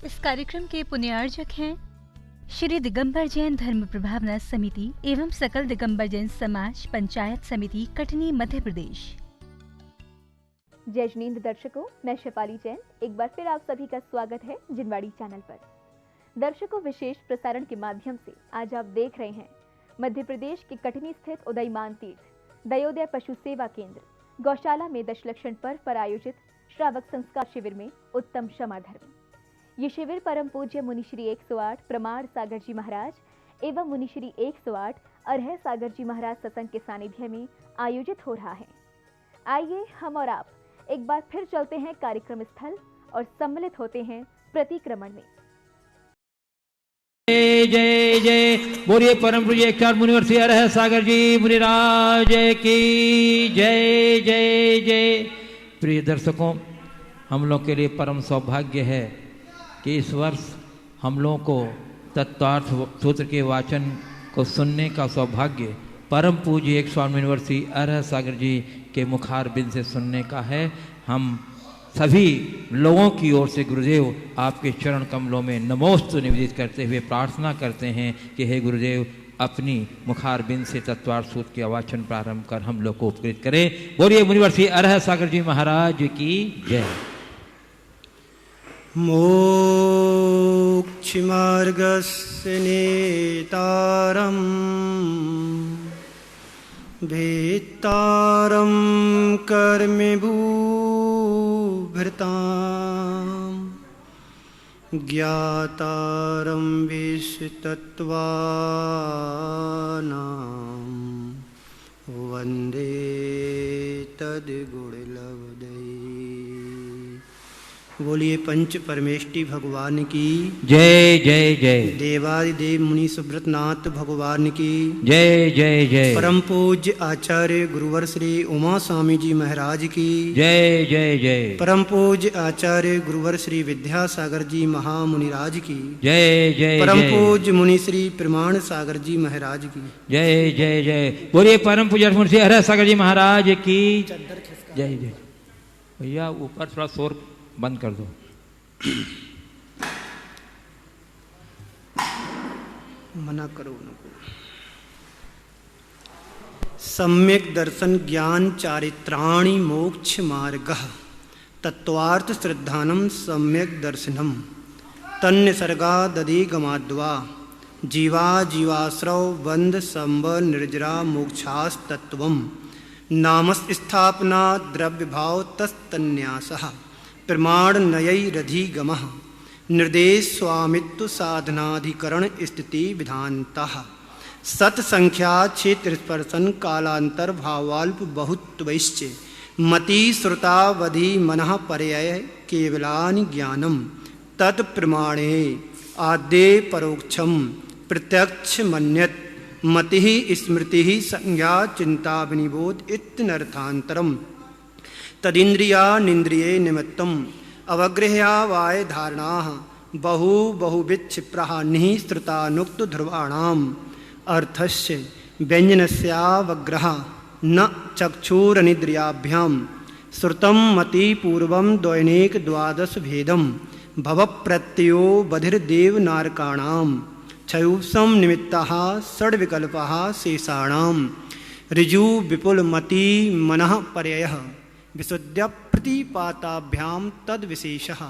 इस कार्यक्रम के पुण्यार्जक हैं श्री दिगंबर जैन धर्म प्रभावना समिति एवं सकल दिगंबर जैन समाज पंचायत समिति कटनी मध्य प्रदेश। जय जिनेंद्र दर्शकों, मैं शेफाली जैन एक बार फिर आप सभी का स्वागत है जिनवाड़ी चैनल पर। दर्शकों, विशेष प्रसारण के माध्यम से आज आप देख रहे हैं मध्य प्रदेश के कटनी स्थित उदयमान तीर्थ दयोदय पशु सेवा केंद्र गौशाला में दशलक्षण पर्व पर आयोजित श्रावक संस्कार शिविर में उत्तम क्षमा धर्म। ये शिविर परम पूज्य मुनिश्री 108 प्रमाण सागर जी महाराज एवं मुनिश्री 108 अरह सागर जी महाराज सत्संग के सानिध्य में आयोजित हो रहा है। आइए हम और आप एक बार फिर चलते हैं कार्यक्रम स्थल और सम्मिलित होते हैं प्रतिक्रमण में। जय जय जय बोलिए परम पूज्य 108 मुनिवर श्री अरह सागर जी मुनिराज की जय जय जय। प्रिय दर्शकों, हम लोग के लिए परम सौभाग्य है कि इस वर्ष हम लोगों को तत्वार्थ सूत्र के वाचन को सुनने का सौभाग्य परम पूज्य 108 मुनिवर श्री अरह सागर जी के मुखारबिंद से सुनने का है। हम सभी लोगों की ओर से गुरुदेव आपके चरण कमलों में नमोस्तु निवेदित करते हुए प्रार्थना करते हैं कि हे गुरुदेव अपनी मुखारबिंद से तत्वार्थ सूत्र के वाचन प्रारंभ कर हम लोग को उपकृत करें। बोलिए मुनिवर श्री अरह सागर जी महाराज की जय। मोक्षमार्गस्य नेतारं भेत्तारं कर्मभूभृतां ज्ञातारं विश्वतत्त्वानां वन्दे तद्गुणलब्धये। बोलिए पंच परमेष्टि भगवान की जय जय जय। देवादिदेव मुनि सुब्रतनाथ भगवान की जय जय जय। परम पूज्य आचार्य गुरुवर श्री उमा स्वामी जी महाराज की जय जय जय। परम पूज्य आचार्य गुरुवर श्री विद्यासागर जी महामुनिराज की जय जय। परम पूज्य मुनि श्री प्रमाण सागर जी महाराज की जय जय जय। बोलिए परम पूज्य मुनि श्री अरह सागर जी महाराज की जय जय। भैया ऊपर थोड़ा शोर बंद कर दो। मना करो उनको। सम्यक दर्शन ज्ञान चारित्राणि मोक्ष मार्गः तत्वार्थ श्रद्धानम सम्यक दर्शनम तन्य सर्गा दधि गमाद्वा जीवा जीवाश्रव बंध संबल निर्जरा मोक्षास्तत्वम नामस स्थापना द्रव्य भाव तस्तन्यासः प्रमाण नयैरधिगमः निर्देश स्वामित्व साधनाधिकरण स्थिति विधानतः सत्संख्या क्षेत्र स्पर्शन कालांतर भावाल्प बहुत्वैश्च मति श्रुतावधि मनः पर्यय केवलानि ज्ञानम तत्प्रमाणे आद्ये परोक्षम प्रत्यक्ष मन्यत मति स्मृति संज्ञा चिंता विनिबोध इत्यनर्थांतरम तदिंद्रिया निंद्रिये निमित्तम अवग्रह्या वाय धारणा बहुविध क्षिप्रः निःसृतानुक्त ध्रुवाणाम अर्थस्य व्यंजनस्यावग्रह न चक्षुरनिद्रियाभ्यां श्रुतं मति पूर्वं दैनिक द्वादश भेदं भवप्रत्ययो बधिर्देव नारकाणां क्षयुषं निमित्तः षड्विकल्पः शेषाणां ऋजु विपुलमति मनः पर्ययः विशुद्ध प्रतिपाताभ्यां तद विशेषः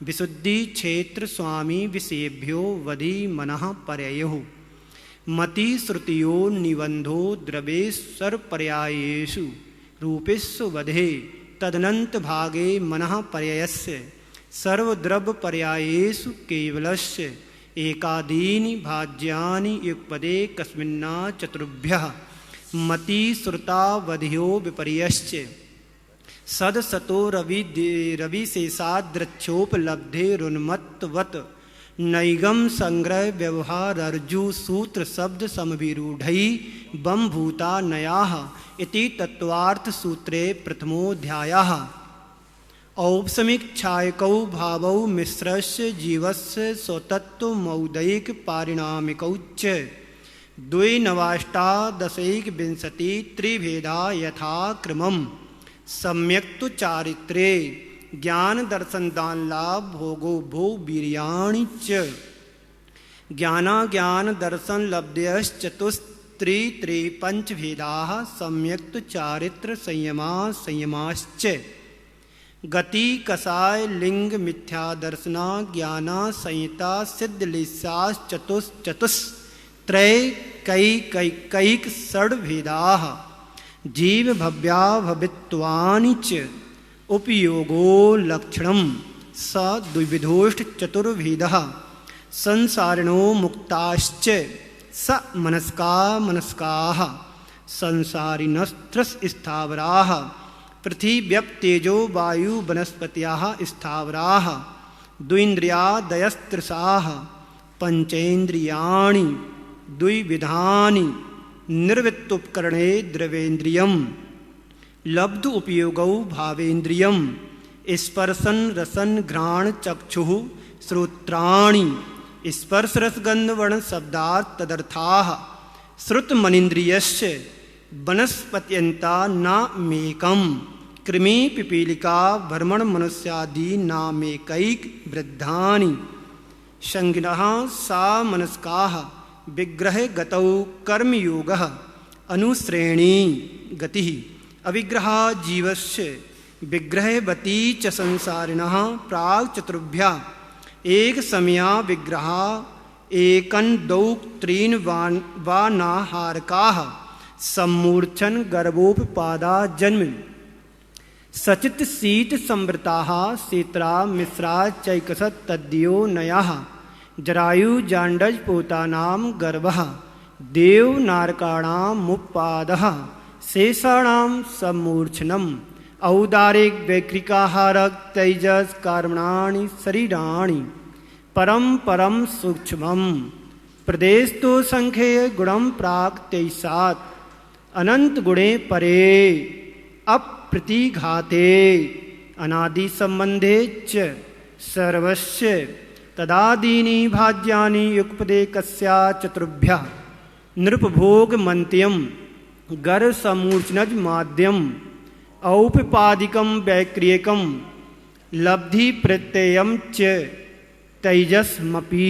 विशुद्धि क्षेत्र स्वामी विषयेभ्यो वधि मनः पर्ययो मति श्रुतियो निबंधो द्रवेश्वर पर्यायेषु रूपेषु वधे तदनंत भागे मनः पर्ययस्य सर्वद्रव्य पर्यायेषु केवलस्य एकादीनि भाज्यानि युगपदे कस्मिन्ना चतुर्भ्यः मति श्रुतावधियो विपर्यश्च सदसतो रविशेषाद्रक्षोपलब्धेरुन्मत्तवत् नैगम संग्रह व्यवहार अर्जु सूत्र शब्द समभिरूढ़ै बम भूता नयाः इति तत्वार्थ सूत्रे प्रथमोऽध्यायः। औपसमिक छायकौ भावौ मिश्रस्य जीवस्य स्वतत्वमौदैक पारिणामिकौ च द्विनवाष्टादशैक विंशति त्रिभेदा यथा क्रमम् सम्यक्तु चारित्रे ज्ञान दर्शन दान लाभ भोगो भोग वीर्याणि च ज्ञाना ज्ञान दर्शन लब्धयश्चतुस्त्री त्रि पंचभेदाः सम्यक्त चारित्र संयमा संयमाश्च गति कसाय लिंग मिथ्या दर्शना ज्ञाना संहिता सिद्ध लिस्याश्चतुश्चतुस्त्रय कैक षड्भेदाः जीव भव्या भवित्वानि च उपयोगो लक्षणं स द्विविधोष्ट चतुर्भेदः संसारिणो मुक्ताश्च स मनस्काः संसारिणस्त्रस स्थावराः पृथिव्यप तेजो वायु वनस्पत्याः स्थावराः द्विन्द्रियादयस्त्रसाः पंचेन्द्रियाणि द्विविधानि निर्वृत्तुपकरणे द्रवेन्द्रियं लब्ध उपयोगौ भावेन्द्रियं स्पर्शन रसन घ्राण चक्षुः श्रोत्राणि स्पर्श रसगंध वर्ण शब्दार्थ तदर्थाः श्रुतमनीन्द्रियस्य वनस्पत्यन्ता नामेकं कृमि पिपीलिका भ्रमण मनुष्यादि नामेकैक वृद्धानि संज्ञाः सा मनस्काः विग्रह गतौ कर्मयोगः अनुश्रेणी गतिः अविग्रहा जीवस्य विग्रहवती च संसारिणः प्राग चतुर्भ्या एक समया विग्रहा एकन दौ त्रीन वानाहारकाः सम्मूर्छन गर्भोपपादा जन्म सचित शीत संवृताः शीतरा मिश्रा चैकसत तद्यो नयाः जरायु जांडज पोतानां गर्भः देव नारकाणां मुप्पादः शेषाणां सम्मूर्छनम् औदारिक वैक्रिकाहारक तेजस कर्मणानि शरीराणि परम परम सूक्ष्मं प्रदेश तो संख्ये गुणम प्राक तेसात अनंत गुणे परे अप्रतिघाते अनादि संबंधे च सर्वस्य तदादीनि भाज्यानि युगपदे कस्या चतुर्भ्यः नृपभोग मंत्यम गर समूर्छनज माध्यम औपपादिकं वैक्रियकं लब्धि प्रत्ययं च तैजसमपि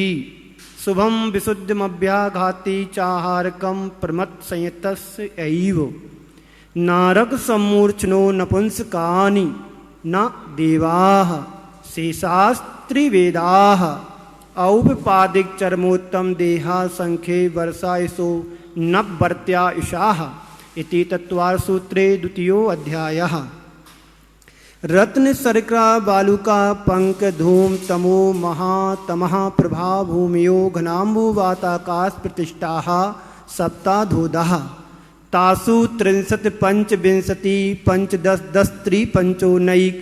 शुभं विशुद्धमभ्याघाति चाहारकं प्रमथ संयतस्य एव नारक सम्मूर्छनो नपुंसकानि न देवाः शेषास्त्रिवेदाः औपपादिक चरमोत्तम देहा संख्ये वर्षायसो नवर्त्या इषाः इति तत्त्वार्थ सूत्रे द्वितीयो अध्यायः। रत्न शर्करा बालुका पंक धूम तमो महातमः प्रभा भूमियो घनाम्बु वाताकाश प्रतिष्ठाः सप्ताधोदः तासु 33 पंचविंशति पंचदश दश त्रिपंचोनैक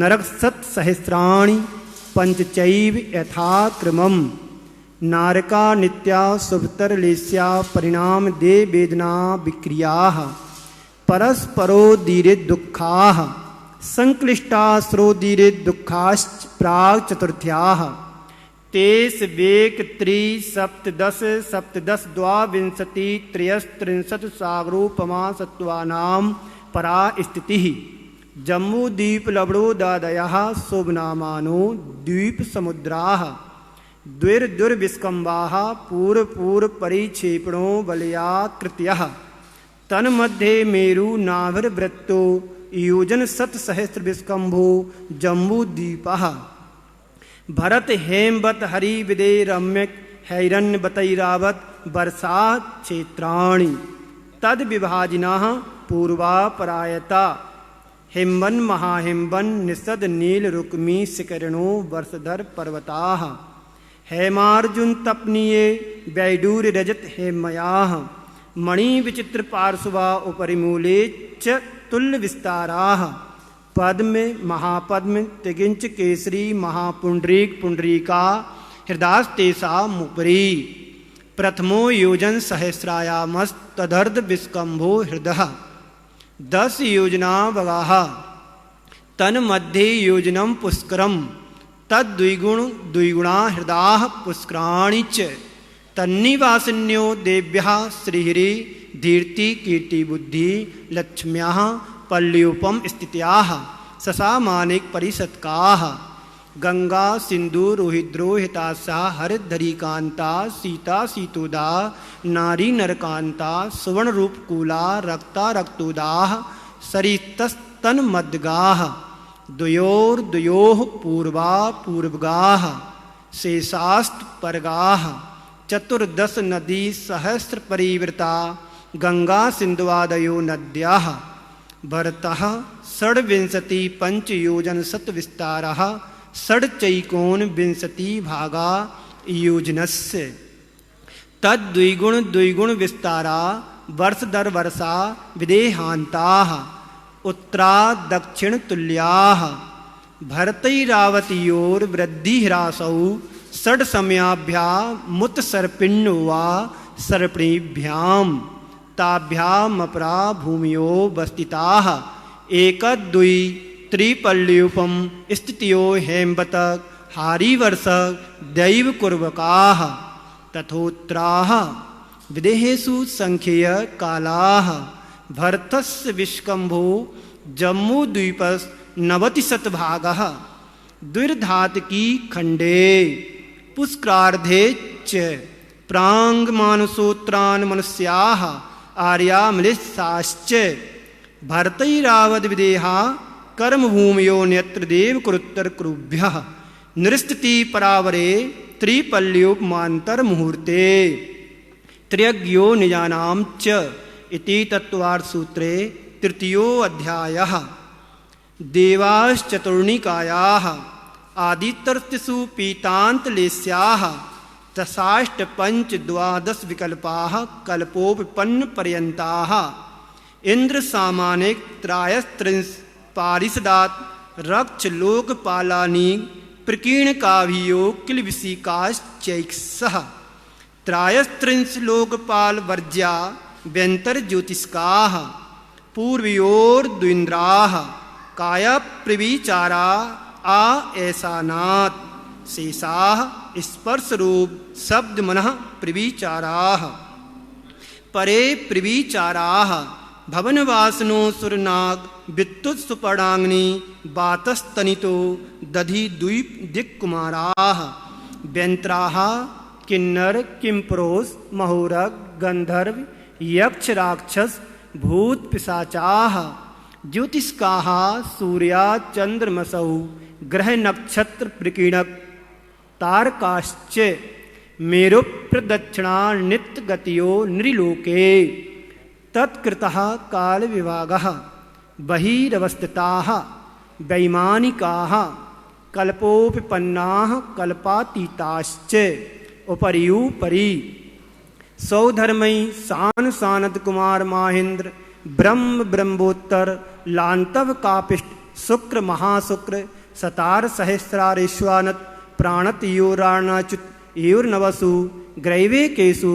नरक सत्सहस्राणि पंचचैव यथाक्रमम् नारका नित्या शुभतरलेस्या परिणाम दे वेदना विक्रियाः परस्परोदीरे दुःखाः संक्लिष्टास्रोदीरे दुःखाश्च प्राग चतुर्थ्याः तेस वेक त्रि सप्तदश सप्तदश द्वाविंशति त्रयस्त्रिंशत् सागरोपमा सत्त्वानां परा स्थितिः जम्बूद्वीप लवणोदादयः शोभनामानो द्वीप समुद्राः द्विर्दुर्विस्कम्बाः पूर्व परिक्षेपणो बलयाकृत्यः तन्मध्ये मेरु नाभिर्वृत्तो योजन शतसहस्र विस्कम्भो जम्बूद्वीपः भरत हेमवत हरिविदे रम्यक हैरण्यवतैरावत वर्षा क्षेत्राणि तद विभाजिनः पूर्वापरायता हिमवन महाहिमवन निषद नील रुक्मी शिखरिणो वर्षधर पर्वताः हेमार्जुन तपनीये वैडूर रजत हेमयाः मणि विचित्र पार्श्वा उपरिमूले च तुल्य विस्ताराः पद्म महापद्म तिगिंच केसरी महापुंडरीक पुंडरीका हृदास्तेषामुपरि प्रथमो योजन सहस्रायामस्तदर्ध विस्कम्भो हृदः 10 योजना वगाः तन्मध्ये योजनं पुष्करम् तद्द्विगुणा हृदाः पुष्कराणि च तन्निवासिन्यो देव्यः श्रीहरि धीर्ति कीर्ति बुद्धि लक्ष्म्याः पल्ल्योपम स्थित्याः ससामानिक परिषत्काः गंगा सिंधु रोहिद्रोहितासा हरिधरीकांता सीता सीतोदा नारी नरकांता सुवर्ण रूपकूला रक्ता रक्तोदाः सरितस्तन्मद्गाः द्वयोर्द्वयोः पूर्वा पूर्वगाः शेषास्त परगाः चतुर्दश नदी सहस्र परिवृता गंगा सिंधुवादयो नद्याः भरतः षड्विंशति पंचयोजन शतविस्तारः षड्चैकोन विंशति भागा योजनस्य तद्द्विगुण द्विगुण विस्तारा वर्ष दर वर्षा विदेहान्ताः उत्तरा दक्षिण तुल्याः भरतैरावतयोर्वृद्धिह्रासौ षड् समयाभ्यामुत्सर्पिण्यो वा सर्पिणीभ्यां ताभ्यामपरा भूमियो वस्थिताः एकदुई त्रिपल्ल्यूपम स्थितियो हेमवतक हारिवर्षक दैवकुर्वकाः तथोत्तराः विदेहेषु संख्येय कालाः भरतस्य विष्कम्भो जम्मूद्वीपस् 90% द्विर्धातकी खंडे पुष्करार्धे च प्रांगमानसोत्रान् मनुष्याः आर्या मलिष्याश्च भरतैरावद विदेहा कर्मभूमयो न्यत्र देव कुरुत्तर कुरुभ्यः निरस्तति परावरे त्रिपल्ल्योपमान्तर मुहूर्ते त्र्यज्ञो निजानां च इति तत्त्वार्थसूत्रे तृतीयो अध्यायः देवाश्चतुर्णिकायाः आदितर्तिषु पीतान्तलेस्याः तसाष्ट पंच द्वादश विकल्पाः कल्पोपपन्नपर्यन्ताः इंद्र सामानिक त्रायस्त्रिंश पारिषदात् रक्ष लोकपालानि प्रकीर्णकाभियो किलविषिकाश्चैक्षः त्रायस्त्रिंश लोकपाल वर्ज्या व्यंतर ज्योतिष्काः पूर्वयोर्द्विन्द्राः कायाप्रविचारा आ ऐसानात् शेषाः स्पर्शरूप शब्द मनः प्रविचाराः परे प्रविचाराः भवनवासनो सुरनाग विद्युत सुपर्णांगिनी बातस्तनितो दधि द्वीप दिक्कुमाराः व्यंत्राः किन्नर किंप्रोस महोरग गंधर्व यक्ष राक्षस भूत पिशाचाः ज्योतिष्काः सूर्या चंद्रमसौ ग्रह नक्षत्र प्रकीर्णक तारकाश्च मेरु प्रदक्षिणा नित्य गतियो नृलोके तत्कृतः काल विभागः बहिरवस्थिताः वैमानिकाः कल्पोपपन्नाः कल्पातीताश्च उपरियुपरि सौधर्मयी सान सानद कुमार माहेंद्र ब्रह्म ब्रह्मोत्तर लांतव कापिष्ट शुक्र महाशुक्र सतार सहस्रारेश्वानत प्राणत योराणाच्युत योर्नवसु ग्रैवेकेषु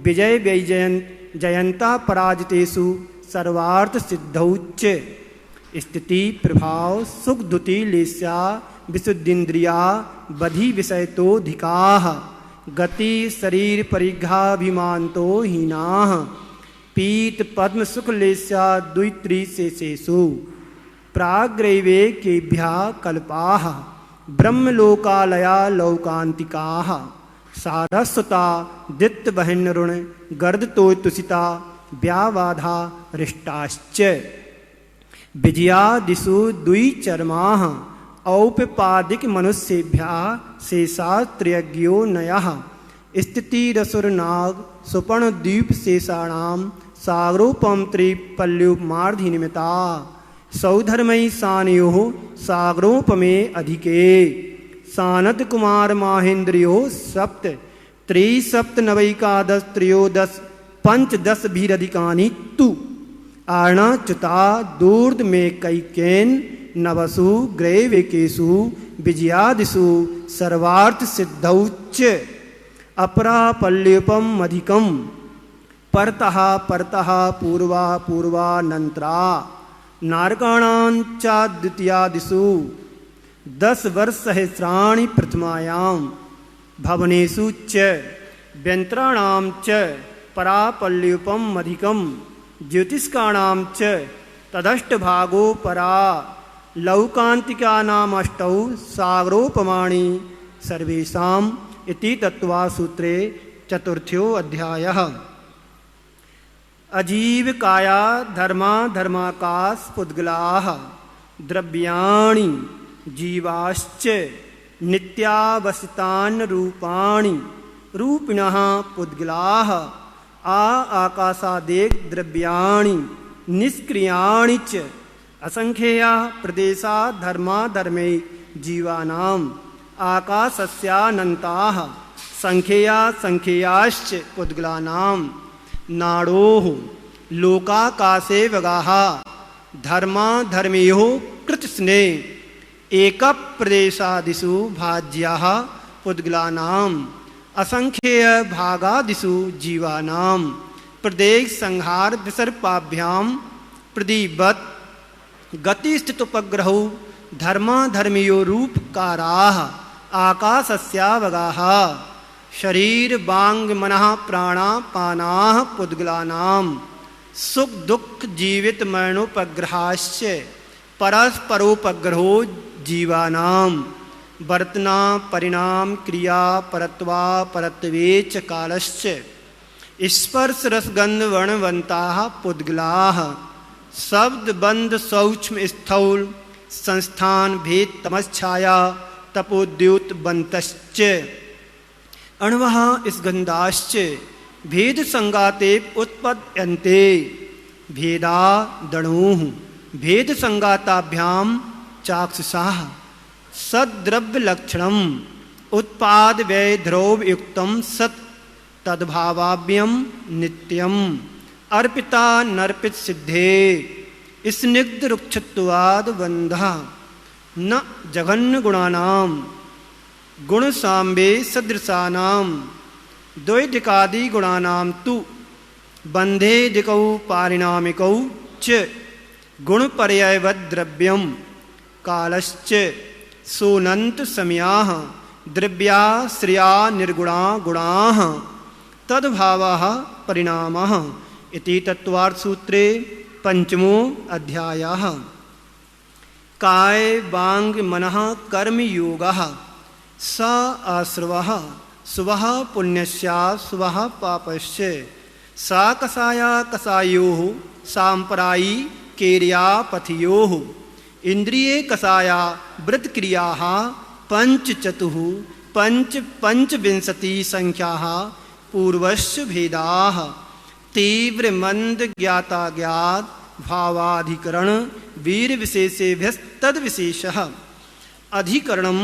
विजय वैजयंत जयंता पराजितेषु सर्वार्थ सिद्धौच्च स्थिति प्रभाव सुख दुति लेस्या विशुद्धिन्द्रिया बधि विषयतोधिकाः गति शरीर परिघाभिमानतो हीनाः पीत पद्म सुख लेस्या द्वित्रिशेषेषु प्राग्रैवेकेभ्यः कल्पाः ब्रह्मलोकालया लौकान्तिकाः सारस्वता दित्तबहिर्नरुण गर्दतोतुषिता व्यावाधा रिष्टाश्च विजयादिषु द्विचर्माः औपपादिक मनुष्येभ्यः शेषास्त्रयज्ञो नयः स्थितिरसुरनाग सुपर्णद्वीप शेषाणां सागरोपम त्रिपल्ल्युपमार्धिनिमिता सौधर्मयी सानयोः सागरोपमे अधिके सानद कुमार माहेन्द्रियो सप्त त्रिसप्तनवैकादश त्रयोदश पंचदश भीरधिकानि तु आर्णाच्युता दूर्द में कैकेन नवसु ग्रैवेकेषु विजयादिषु सर्वार्थ सिद्धौच्च अपरा पल्ल्युपम अधिकम परतः परतः पूर्वा पूर्वानंतरा नारकाणांचाद्वितीयादिषु 10 वर्षसहस्राणि प्रथमायां भवनेषु च व्यंत्राणां च परापल्ल्युपम अधिकम ज्योतिष्काणां च तदष्टभागो परा लौकान्तिकानामष्टौ सागरोपमाणि सर्वेषाम् इति तत्त्वसूत्रे चतुर्थो अध्यायः। अजीवकाया धर्मा धर्माकाश पुद्गलाः द्रव्याणि जीवाश्च नित्यावसितान् रूपाणि रूपिणः पुद्गलाः आकाशादेक द्रव्याणि निष्क्रियाणि च असंख्येया प्रदेशा धर्मा धर्मे जीवानाम् आकाशस्यानन्ताः संख्येया संख्येयाश्च पुद्गलानाम् नाडोः लोकाकाशे वगाः धर्मा धर्मयोः कृतस्ने एकप्रदेशादिषु भाज्याः पुद्गलानाम् असंख्येय भागादिषु जीवानां प्रदेश संहार विसर्पाभ्यां प्रदीपवत् गतिस्थितोपग्रहौ धर्मा धर्मियो रूपकाराः आकाशस्यावगाः शरीर वांग मनः प्राणा पानाः पुद्गलानाम् सुख दुख जीवित मरणोपग्रहाश्च परस्परोपग्रहो जीवानाम् वर्तना परिणाम क्रिया परत्वा परत्वे च कालश्च स्पर्श रसगंध वर्णवन्ताः पुद्गलाः शब्द बंध सूक्ष्म स्थूल संस्थान भेद तमश्छाया तपोद्योत बंतश्च अण्वः स्गन्धाश्च भेद संगाते उत्पद्यन्ते भेदा दणुः भेद संगाताभ्यां चाक्षुषाः सद्द्रव्य लक्षणम उत्पाद व्यय ध्रुव युक्तम सत तद्भावाभ्यम नित्यम अर्पिता नर्पित सिद्धे स्निग्ध रुक्षत्वाद बंधा न जघन्य गुणानाम गुण सांबे सदृशानाम द्वैधिकादि गुणानाम तु बंधे दिकौ पारिणामिकौ च गुण पर्यायवद् द्रव्यम कालश्च सोनंत समयाः द्रव्याश्रया निर्गुणा गुणाः तद्भावाः परिणामाः इति तत्त्वार्थसूत्रे पंचमो अध्यायः। काय वांग मनः कर्म योगः स आश्रवः शुभः पुण्यस्या शुभः पापस्य सा कसाया कसायोः सांपरायी केर्या पथियोः इंद्रिये कसाया व्रत क्रियाः पंचचतुः पंचविंशति संख्याः पूर्वस्य भेदाः तीव्र मंद ज्ञाता ज्ञात भावाधिकरण वीर विशेषेभ्यस्तद विशेषः अधिकरणं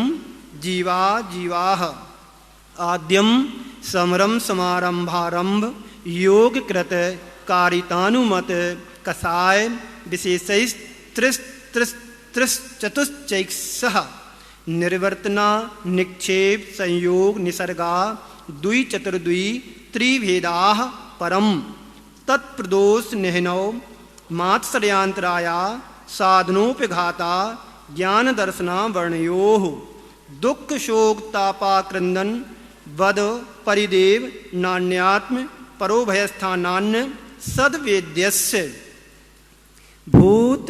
जीवा जीवाः आद्यम समरम समारंभारंभ योग कृत कारितानुमत कसाय विशेषैस्त्रिश्चतुश्चैक्सः निर्वर्तना निक्षेप संयोग निसर्गा द्विचतुर्द्वि त्रिभेदाः परम तत्प्रदोष निहनौ मात्सर्यांतराया साधनोपघाता ज्ञान दर्शना वर्णयोः दुख शोक तापा क्रंदन वद परिदेव नान्यात्म परोभयस्थानान्य सद्वेद्यस्य भूत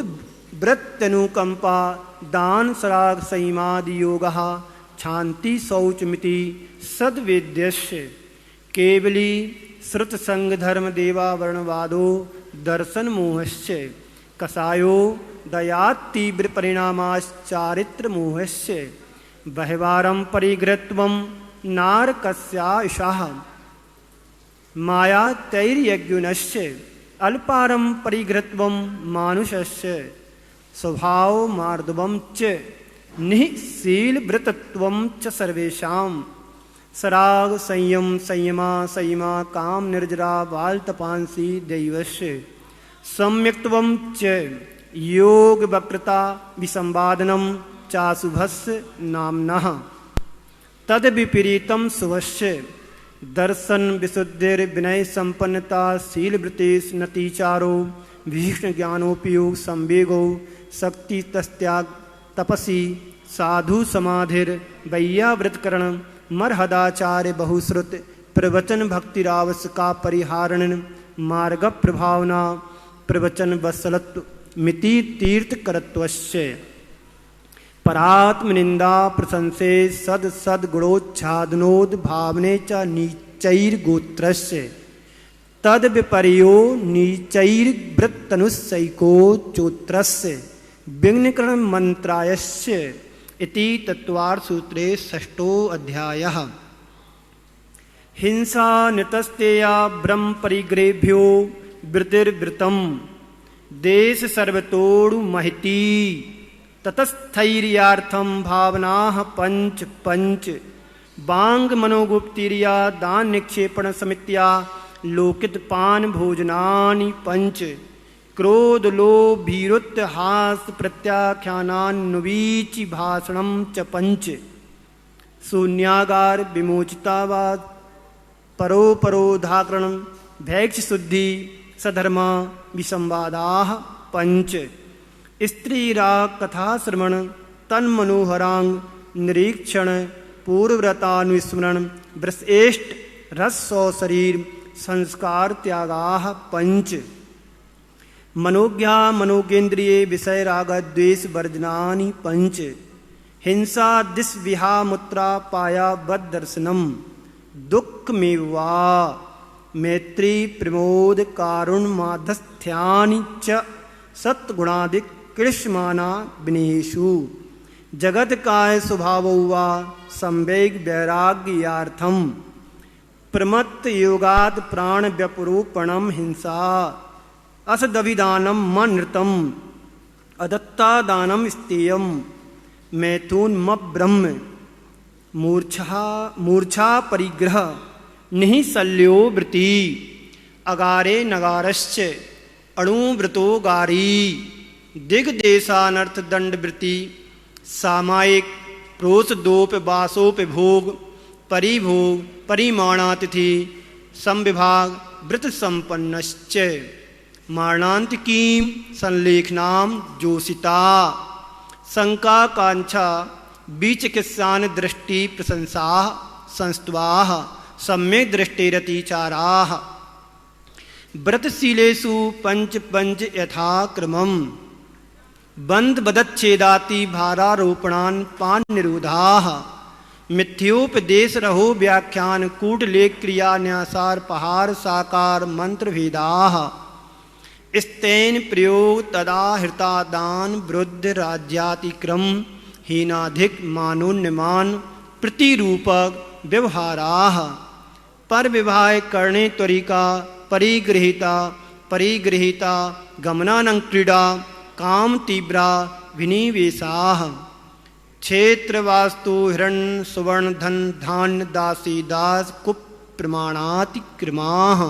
वृत्तनुकंपा दान सराग संयमादि योगः शांति शौचमिति सद्वेद्यस्य केवली श्रुत संग धर्म देवा वर्णवादो दर्शन मोहस्य कसायो दयात् तीव्र परिणामाश्चारित्र मोहस्य बहवारं परिगृत्वं नारकस्याशाः माया तैर्यज्ञुनस्य अल्पारं परिगृत्वं मानुषस्य स्वभाव मार्दवं च निःशीलव्रतत्वं च सर्वेषां सराग संयम संयमा संयमा काम निर्जरा बालतपांसी दैवस्य सम्यक्त्वं च योग वक्रता विसंवादनं चाशुभस्य नाम्नः तद विपरीतं शुभस्य दर्शन विशुद्धिर विनय संपन्नता शीलवृत्तिस् नतिचारो भीष्ण ज्ञानोपयोग संवेगो शक्ति तस्त्याग तपसी साधु समाधिर वैयावृतकरण मरहदाचार्य बहुश्रुत प्रवचन भक्तिरावस का परिहारण मार्ग प्रभावना प्रवचन वत्सलत्व मिति तीर्थकरत्वस्य परात्मनिंदा प्रशंसे सद सद्गुणोच्छादनोद भावने च नीचैर्गोत्रस्य तद विपर्यो नीचैर्वृत्तनुसैको चोत्रस्य विघ्नकरण मंत्रायस्य इति तत्वार्थसूत्रे 6 अध्यायः। हिंसा नितस्तेया ब्रह्म परिग्रेभ्यो वृतिर्वृतम देश सर्वतोड़ु महिति ततस्थैर्यार्थम भावनाः पंच पंच बांग मनोगुप्तिरिया दान निक्षेपण समित्या लोकित पान भोजनानि पंच क्रोध लोभ भीरुत हास प्रत्याख्यानान्वीचि भाषणम च पंच शून्यागार विमोचितावाद परोपरोधाकरण भैक्ष शुद्धि सधर्मा विसंवादाः पंच स्त्रीराग कथा श्रवण तन मनोहरांग निरीक्षण पूर्वव्रतानुस्मरण वृषेष्ट रस सौ शरीर संस्कार त्यागाः पंच मनोज्ञा मनोगेन्द्रिये विषय राग द्वेष वर्जनानि पंच हिंसा दिश विहा मुत्रा पाया बद दर्शनम दुख मेवा मैत्री प्रमोद कारुण माधस्थ्यानि च सत्गुणादिक कृष्माना विनेषु जगत काय स्वभाव वा संवेग वैराग्यार्थम प्रमत्त योगाद प्राण व्यपरूपणम हिंसा असदभिदानम मन नृतम अदत्तादानम स्तेयम मैथुनमब्रह्म मूर्छा परिग्रह निःशल्यो वृत्ति अगारे नगारश्च अणुव्रतो गारी दिग्देशानर्थ दंडवृत्ति सामायिक प्रोसदोप वासोप भोग परिभोग परिमाणातिथि संविभाग व्रत संपन्नश्च मारणांतिकीं संलेखनाम जोषिता शंका कांक्षा बीचकिस्सान दृष्टि प्रशंसा संस्तवाः सम्यक दृष्टिरतिचाराः व्रतशीलेषु पंच पंच यथाक्रमम बंध बदच्छेदाति भारारोपणान पान निरोधाः मिथ्योपदेश रहो व्याख्यान कूटलेख क्रिया न्यासार पहार साकार मंत्र भेदाः स्तेन प्रयोग तदा हृतादान वृद्ध राज्यातिक्रम हीनाधिक मानोन्यमान प्रतिरूपक व्यवहाराः पर विवाह करणे त्वरिका परिगृहीता गमनानं क्रीडा काम तीव्रा विनिवेशाः क्षेत्र वास्तु हिरण्य सुवर्ण धन धान्य दासी दास कुप प्रमाणातिक्रमाः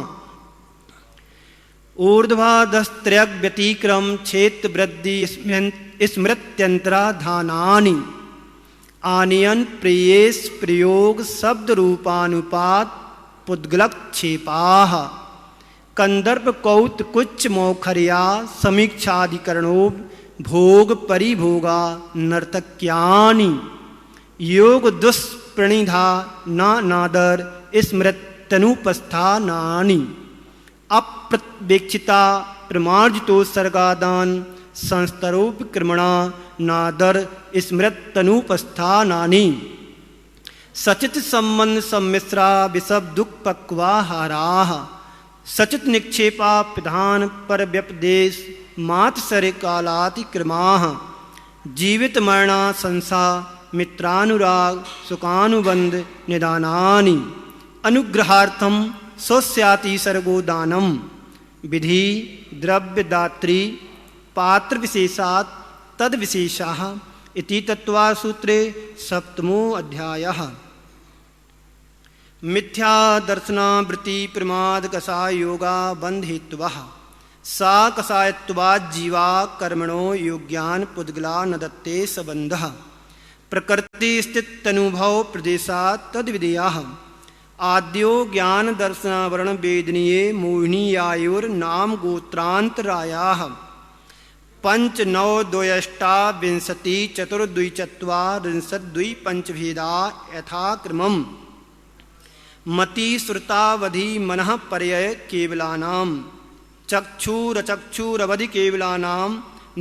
ऊर्ध्वाधस्त्रयग व्यतिक्रम क्षेत्र वृद्धि स्मृत्यंतराधानानि आनयन प्रियेश प्रयोग शब्द रूपानुपात पुद्गलक्षेपाः कंदर्प कौत कुच्च मौखर्या समीक्षाधिकरणो भोग परिभोगा नर्तक्यानि योग दुष्प्रणिधा नादर स्मृत्यनुपस्थानानि अप्रवेक्षिता प्रमार्जितो सर्गादान संस्तरोपक्रमणा नादर स्मृत्यनुपस्थानानि सचित संबंध सम्मिश्रा विषब दुख पक्वाहाराः सचित निक्षेपा प्रधान पर व्यपदेश मातसर कालातिक्रमाः जीवित मरणा संसा मित्रानुराग सुखानुबंध निदानानि अनुग्रहार्थम स्वस्याति सर्गोदानम विधि द्रव्य दात्री पात्र विशेषात् तद विशेषाः इति तत्त्वासूत्रे 7 अध्यायः। मिथ्या दर्शनावृत्ति प्रमाद कषाय योगा बंधहेतवः सा कषायत्वाद जीवा कर्मणो योग्यान पुद्गला न दत्ते सबंधः प्रकृति स्थित अनुभव प्रदेशात् तद विधेयः आद्यो ज्ञान दर्शनावरण वेदनीये मोहिनीयायोर नाम गोत्रांतरायाः पंच नौ द्वयष्टा विंशति चतुर्द्विचत्वारिंशत् द्विपंचभेदा यथाक्रमम् मति श्रुतावधि मनः पर्यय केवलानां चक्षुरचक्षुरवधि केवलानां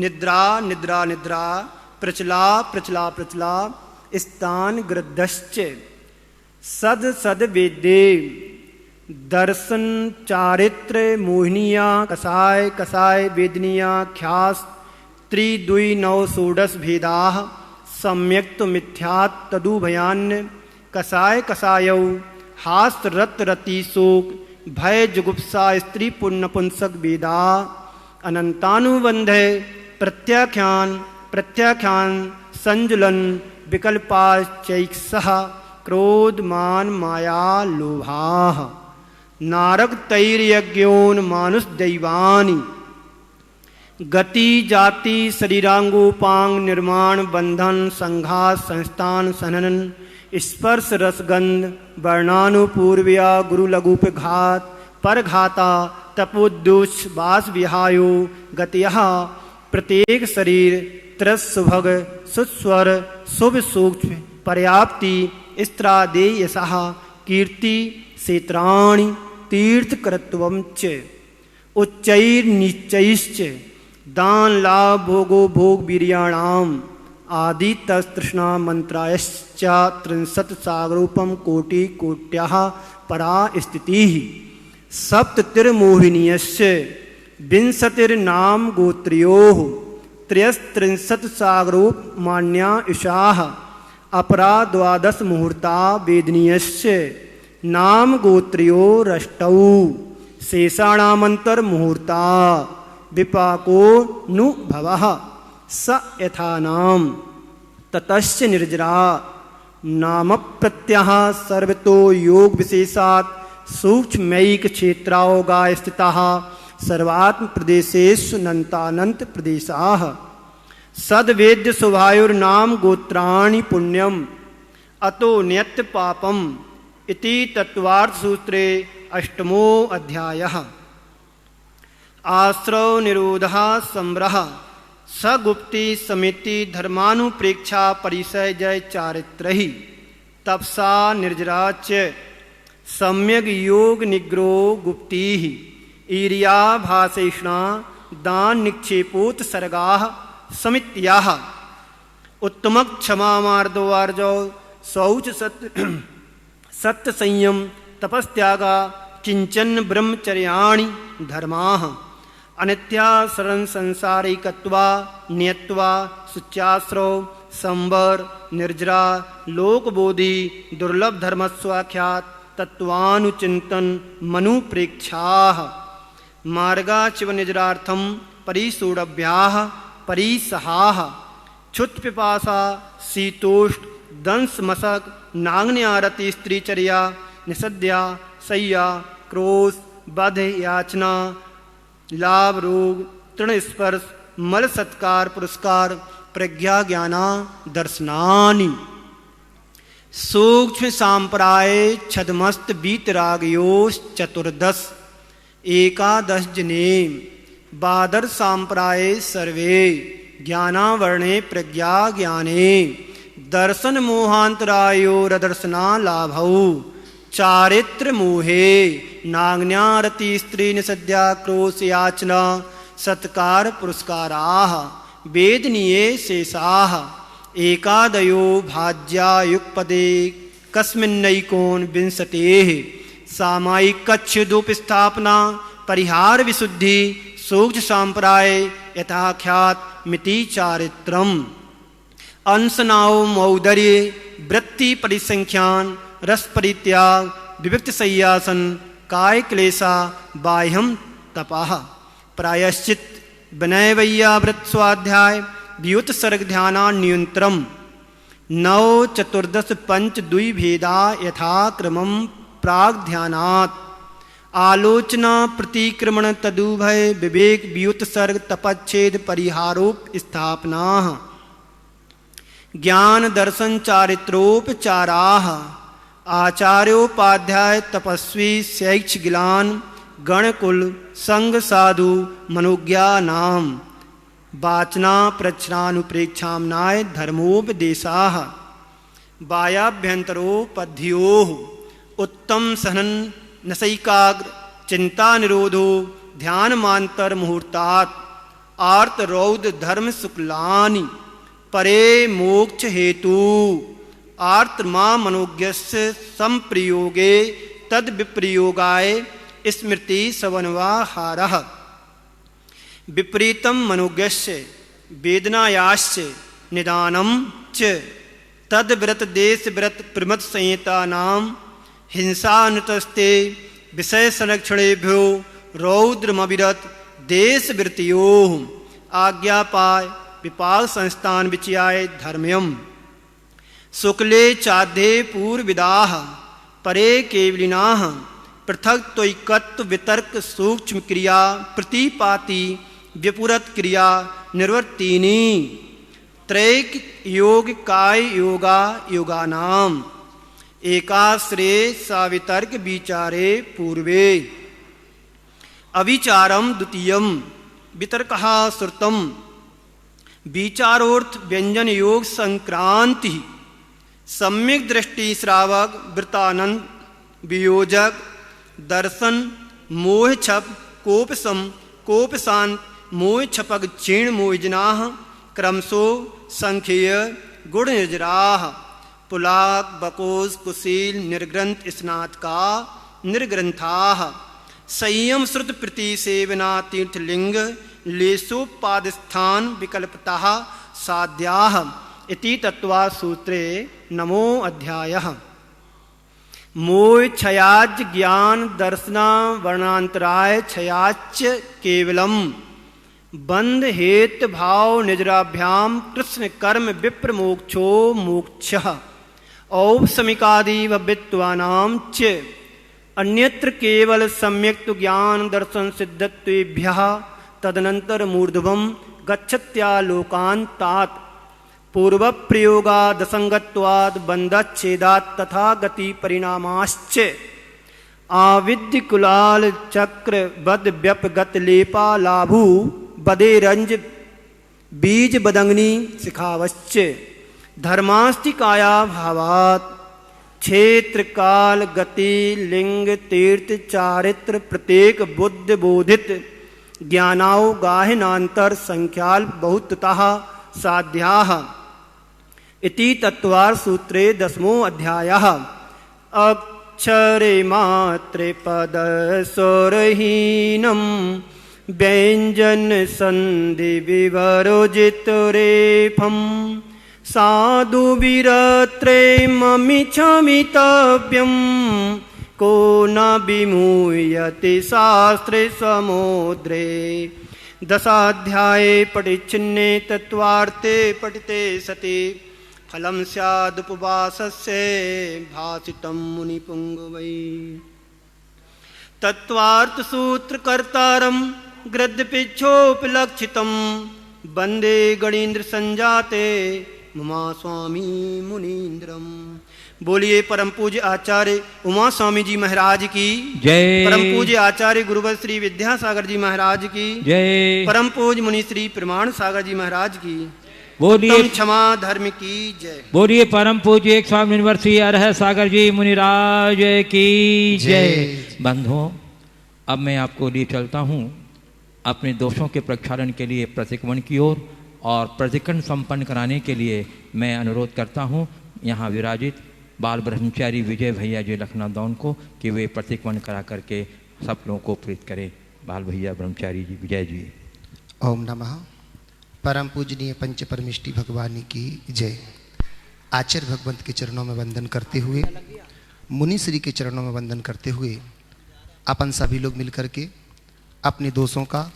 निद्रा निद्रा निद्रा प्रचला प्रचला प्रचला स्थान गृद्धश्च सद सद वेदे दर्शन चारित्र मोहिनिया कसाय कसाय वेदनिया ख्यास त्रिदुई नव षोडश भेदा सम्यक्त मिथ्यात् तदुभयान्य कसाय कसायौ हास रत रति शोक भय जुगुप्सा स्त्री पुण्यपुंसक वेदा अनंतानुबंध प्रत्याख्यान प्रत्याख्यान संजुलन विकल्पाचैक्सः क्रोध मान माया लोभाः नारक तैर्यज्ञोन मानुष दैवानि गति जाति शरीरांगोपांग निर्माण बंधन संघात संस्थान सनन स्पर्श रसगंध वर्णानुपूर्व्या गुरु लघुप घात परघाता तपोदुष बास विहायो गतियः प्रत्येक शरीर त्रस सुभग सुस्वर शुभ सूक्ष्म पर्याप्ति स्त्रादेयसः कीर्ति क्षेत्राणि तीर्थकृत्वं च उच्चैर्निच्चैश्च दान लाभ भोगो भोग वीर्याणाम आदि तस्तृष्णा मंत्रायश्च त्रिंशत् सागरूपम कोटि कोट्याः परा स्थितिः सप्ततिर्मोहिनीयस्य विंशतिर्नाम गोत्र्योः त्रयस्त्रिंशत् सागरूप मान्या इषाः अपरा द्वादश मुहूर्ता वेदनीयस्य नाम गोत्र्यो रष्टौ शेषाणामंतर मुहूर्ता विपाको नु भवः स यथा नाम ततश्च निर्जरा नाम प्रत्यः सर्वतो योग विशेषात् सूक्ष्मैक क्षेत्रावगा स्थिताः सर्वात्म प्रदेशेषु नन्तानंत प्रदेशाः सद्वेद्य शुभायुर्नाम गोत्राणि पुण्यम अतो नियत पापम इति तत्वार्थ सूत्रे अष्टमो अध्यायः आश्रव निरोधः संवरः सगुप्ति समिति धर्मानुप्रेक्षा परिसय जय चारित्रहि तपसा निर्जरा च सम्यग योग निग्रो गुप्ति ईर्या भाषेषणा दान निक्षेपोत सर्गाः समित्याः उत्तमक क्षमा मार्दवार्जौ शौच सत्य संयम तपस्त्यागा किंचन ब्रह्मचर्याणि धर्माः अनित्या शरण संसारिकत्वा नियत्वा शुच्याश्रव संवर निर्जरा लोकबोधि दुर्लभ धर्मस्वाख्यात तत्वानुचिंतन मनुप्रेक्षाः मार्गाचिव निजरार्थम परिसूडभ्याः परिसहाः क्षुत्पिपासा शीतोष्ण दंश मशक नाग्न्यारति स्त्रीचर्या निषद्या शय्या क्रोश बध याचना लाभ रोग तृण स्पर्श मल सत्कार पुरस्कार प्रज्ञा ज्ञाना दर्शनानि सूक्ष्म सांप्राय छदमस्त बीतरागयोश चतुर्दश एकादश जने बादर सांप्राय सर्वे ज्ञानावर्णे प्रज्ञा ज्ञाने दर्शन मोहांतरायो रदर्शना लाभौ चारित्र मोहे नाग्न्यारति स्त्री निषद्या क्रोश याचना सत्कार पुरस्काराः वेदनीये शेषाः एकादयो भाज्या युगपदे कस्मिन्नैकोन विंशतेः सामायिक कच्छदुप स्थापना परिहार विशुद्धि सूक्ष्म सांप्राय यथाख्यात मिति चारित्रम अंशनाओ मौदर्य वृत्ति परिसंख्यान रस परित्याग विविक्त सय्यासन काय क्लेशा बाह्यम तपाह प्रायश्चित विनयवैयावृत स्वाध्याय व्युत सर्ग ध्याना न्यूनतरम नव चतुर्दश पंच द्वि भेदा यथाक्रमम प्राग ध्यानात् आलोचना प्रतिक्रमण तदुभय विवेक व्युत सर्ग तपच्छेद परिहारोप स्थापना ज्ञान दर्शन चारित्रोपचाराः आचार्योपाध्याय तपस्वी शैक्ष गिलान गणकुल संग साधु मनोज्ञा नाम वाचना प्रच्छनानुप्रेक्षामनाय धर्मोपदेशाः बायाभ्यंतरोपध्योः उत्तम सहनन नसैकाग्र चिंता निरोधो ध्यान मांतर मुहूर्तात् आर्त रौद धर्म शुक्लानि परे मोक्ष हेतु आर्त्मा मनोज्ञस्य संप्रयोगे तद विप्रयोगाय स्मृति सवनवाहारः विपरीतम मनोज्ञस्य वेदनायाश्च निदानं च तद व्रत देश व्रत प्रमथ संहितानां हिंसानुतस्ते विषय संरक्षणेभ्यो रौद्रमविरत देश वृत्तियोः आज्ञापाय विपाक संस्थान विचयाय धर्म्यम शुक्ले चाध्ये पूर्वविदाः परे केवलिनाः पृथक त्वैकत्व वितर्क सूक्ष्म क्रिया प्रतिपाति विपुरत क्रिया निर्वर्तिनी त्रैक योग काय योगा योगानाम एकाश्रे सावितर्क विचारे पूर्वे अविचारम द्वितीयम वितर्कः श्रुतम विचारोर्थ व्यंजन योग संक्रांति सम्यक दृष्टि श्रावक वृतानंद वियोजक दर्शन मोह छप कोपसम कोपशांत मोह छपक क्षीण मोहजनाः क्रमशो संख्यय गुण निर्जराः पुलाक बकोस कुशील निर्ग्रंथ स्नातका निर्ग्रंथाः संयम श्रुत प्रति सेवना तीर्थलिंग लेशोपादस्थान विकल्पतः साध्याः इति तत्वा सूत्रे नमो अध्यायः मोह क्षयाज ज्ञान दर्शना वर्णांतराय क्षयाच केवलम बंध हेत भाव निजराभ्याम कृष्ण कर्म विप्र मोक्षो मोक्षः औपसमिकादि विद्वानां च अन्यत्र केवल सम्यक्त ज्ञान दर्शन सिद्धत्वेभ्यः तदनंतर मूर्धवम गच्छत्यालोकान्तात् पूर्व प्रयोगादसंगत्वाद बंधच्छेदात् तथा गति परिणामाश्च आविद्य कुलाल चक्र बद व्यपगत लेपा लाभु बदे रंज बीज बदंगनी शिखावश्च धर्मास्ति काया भावात् क्षेत्र काल गति लिंग तीर्थ चारित्र प्रत्येक बुद्ध बोधित ज्ञानाव गाहिनांतर संख्याल बहुततः साध्याः इति तत्वार सूत्रे दसमो अध्यायः अक्षरे मात्रे पद स्वरहीनम व्यंजन संधि विवरोजित रेफम साधु विरत्रे ममिच्छमितव्यम को न विमूयति शास्त्रे समुद्रे दशाध्याये पठिच्छिन्ने तत्वार्थे पठिते सति फलं स्यादुपवासस्य भासितं मुनिपुङ्गवै तत्त्वार्थसूत्रकर्तारं गृध्यपिच्छोपलक्षितं वन्दे गणेन्द्र संजाते उमा स्वामी मुनीन्द्रम। बोलिए परम पूज्य आचार्य उमा स्वामी जी महाराज की जय। परम पूज्य आचार्य गुरुवर श्री विद्यासागर जी महाराज की जय। परम पूज्य मुनि श्री प्रमाण सागर जी महाराज की बोलिए क्षमा धर्म की जय। बोलिए परम पूज्य एक स्वामी यूनिवर्सिटी अरह सागर जी मुनिराज की जय। बंधुओं, अब मैं आपको लिए चलता हूँ अपने दोषों के प्रक्षालन के लिए प्रतिक्रमण की ओर, और प्रतिक्रमण संपन्न कराने के लिए मैं अनुरोध करता हूँ यहाँ विराजित बाल ब्रह्मचारी विजय भैया जी लखनऊ को कि वे प्रतिक्रमण करा करके सब लोगों को प्रीत करें। बाल भैया ब्रह्मचारी जी विजय जी। ओम नमः। परम पूजनीय पंच परमिष्टि भगवान की जय। आचार्य भगवंत के चरणों में वंदन करते हुए, मुनि श्री के चरणों में वंदन करते हुए अपन सभी लोग मिलकर के अपने दोषों का,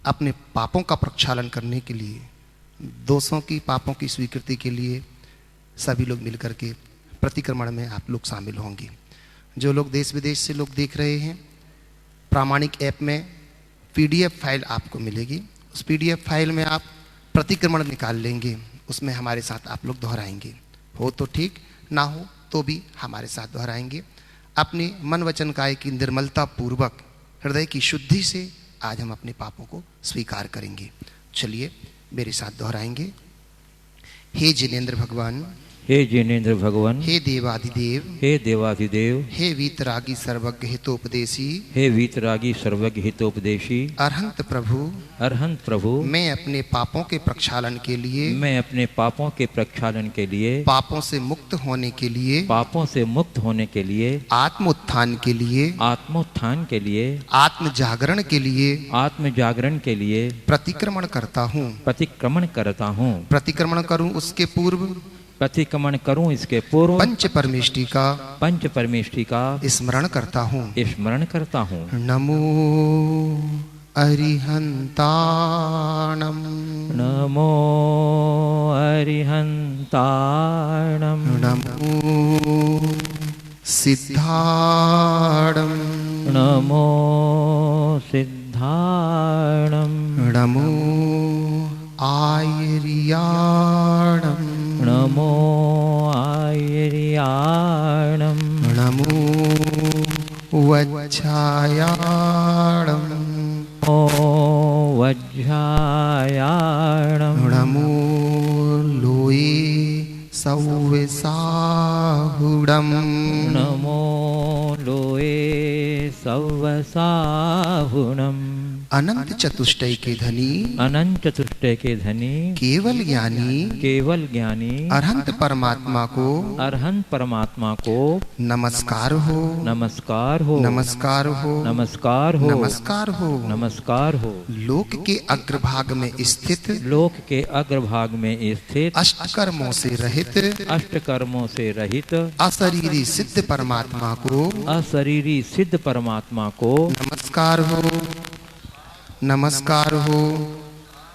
अपने पापों का प्रक्षालन करने के लिए, दोषों की पापों की स्वीकृति के लिए सभी लोग मिलकर के प्रतिक्रमण में आप लोग शामिल होंगे। जो लोग देश विदेश से लोग देख रहे हैं, प्रामाणिक ऐप में PDF फाइल आपको मिलेगी। उस PDF फाइल में आप प्रतिक्रमण निकाल लेंगे, उसमें हमारे साथ आप लोग दोहराएंगे। हो तो ठीक, ना हो तो भी हमारे साथ दोहराएंगे। अपने मन वचन काय की निर्मलता पूर्वक, हृदय की शुद्धि से आज हम अपने पापों को स्वीकार करेंगे। चलिए मेरे साथ दोहराएंगे। हे जिनेंद्र भगवान, हे जिनेन्द्र भगवान, हे देवाधिदेव, हे देवाधिदेव, हे वीतरागी सर्वज्ञ हितोपदेशी, हे वीतरागी सर्वज्ञ हितोपदेशी, अरहंत प्रभु, अरहंत प्रभु, मैं अपने पापों के प्रक्षालन के लिए, मैं अपने पापों के प्रक्षालन के लिए, पापों से मुक्त होने के लिए, पापों से मुक्त होने के लिए, आत्मोत्थान के लिए, आत्मोत्थान के लिए, आत्म जागरण के लिए, आत्म जागरण के लिए प्रतिक्रमण करता हूँ। प्रतिक्रमण करता हूँ। प्रतिक्रमण करूँ उसके पूर्व, प्रतिक्रमण करूँ इसके पूर्व, पंच परमेष्टि का, पंच परमेष्टि का स्मरण करता हूँ। स्मरण करता हूँ। नमो अरिहंताणं, नमो अरिहंताणं, नमो सिद्धाणं, नमो सिद्धाणं, नमो आयर्याणं, नमो आयर्याणं, नमो वज्रायाणं, नमो वज्रायाणं, नमो लोये सव्यसाहुडं, नमो लोये सव्यसाहुणम्। अनंत चतुष्टय के धनी, अनंत चतुष्टय के धनी, केवल ज्ञानी, केवल ज्ञानी, अरहंत परमात्मा को, अरहंत परमात्मा को नमस्कार हो, नमस्कार हो, नमस्कार हो, नमस्कार हो, नमस्कार हो। नमस्कार हो। लोक के अग्रभाग में स्थित, लोक के अग्रभाग में स्थित, अष्टकर्मों से रहित, अष्टकर्मों से रहित, अशरीरी सिद्ध परमात्मा को, अशरीरी सिद्ध परमात्मा को नमस्कार हो, नमस्कार हो,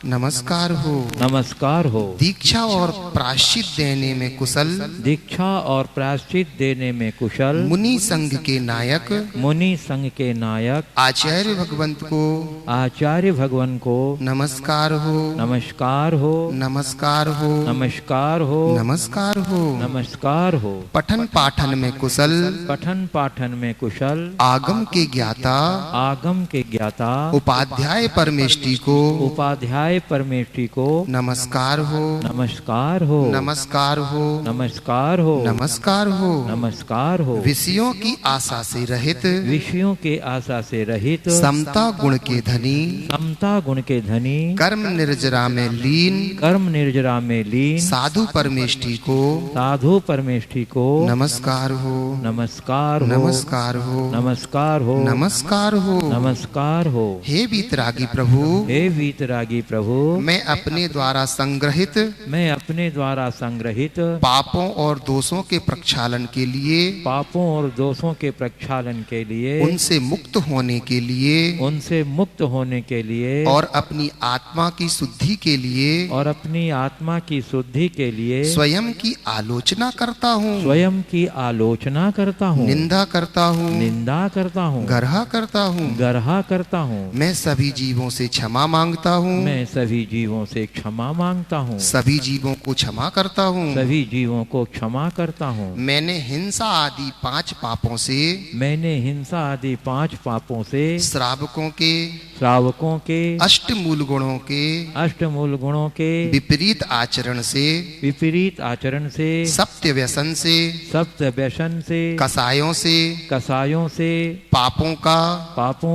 नमस्कार हो। नमस्कार हो। दीक्षा और प्रायश्चित देने में कुशल, दीक्षा और प्रायश्चित देने में कुशल, मुनि संघ के नायक, मुनि संघ के नायक, आचार्य भगवंत को, आचार्य भगवान को नमस्कार हो, नमस्कार हो, नमस्कार हो, नमस्कार हो, नमस्कार हो। नमस्कार हो। पठन पाठन में कुशल, पठन पाठन में कुशल, आगम के ज्ञाता, आगम के ज्ञाता, उपाध्याय परमेष्टि को, उपाध्याय परमेष्टि को नमस्कार हो, नमस्कार हो, नमस्कार हो, नमस्कार हो, नमस्कार हो। नमस्कार हो। विषयों की आशा से रहित, विषयों के आशा से रहित, समता गुण के धनी, समता गुण के धनी, कर्म निर्जरा में लीन, कर्म निर्जरा में लीन, साधु परमेष्टि को, साधु परमेष्टि को नमस्कार हो, नमस्कार हो, नमस्कार हो, नमस्कार हो, नमस्कार हो। नमस्कार हो। हे वीतरागी प्रभु, हे वीतरागी प्रभु, मैं अपने द्वारा संग्रहित, मैं अपने द्वारा संग्रहित पापों और दोषों के प्रक्षालन के लिए, पापों और दोषों के प्रक्षालन के लिए, उनसे मुक्त होने के लिए, उनसे मुक्त होने के लिए, और अपनी आत्मा की शुद्धि के लिए, और अपनी आत्मा की शुद्धि के लिए स्वयं की आलोचना करता हूँ, स्वयं की आलोचना करता हूँ, निंदा करता हूँ, निंदा करता हूँ, गर्हा करता हूँ, गर्हा करता हूँ। मैं सभी जीवों से क्षमा मांगता हूँ, मैं सभी जीवों से क्षमा मांगता हूँ, सभी जीवों को क्षमा करता हूँ, सभी जीवों को क्षमा करता हूँ। मैंने हिंसा आदि 5 पापों से, मैंने हिंसा आदि 5 पापों से, श्रावकों के, श्रावकों के, अष्टमूल गुणों के, अष्टमूल गुणों के, विपरीत आचरण से, विपरीत आचरण से, सत्य व्यसन से, सप्त व्यसन से, कसायों से, कसायों से, पापों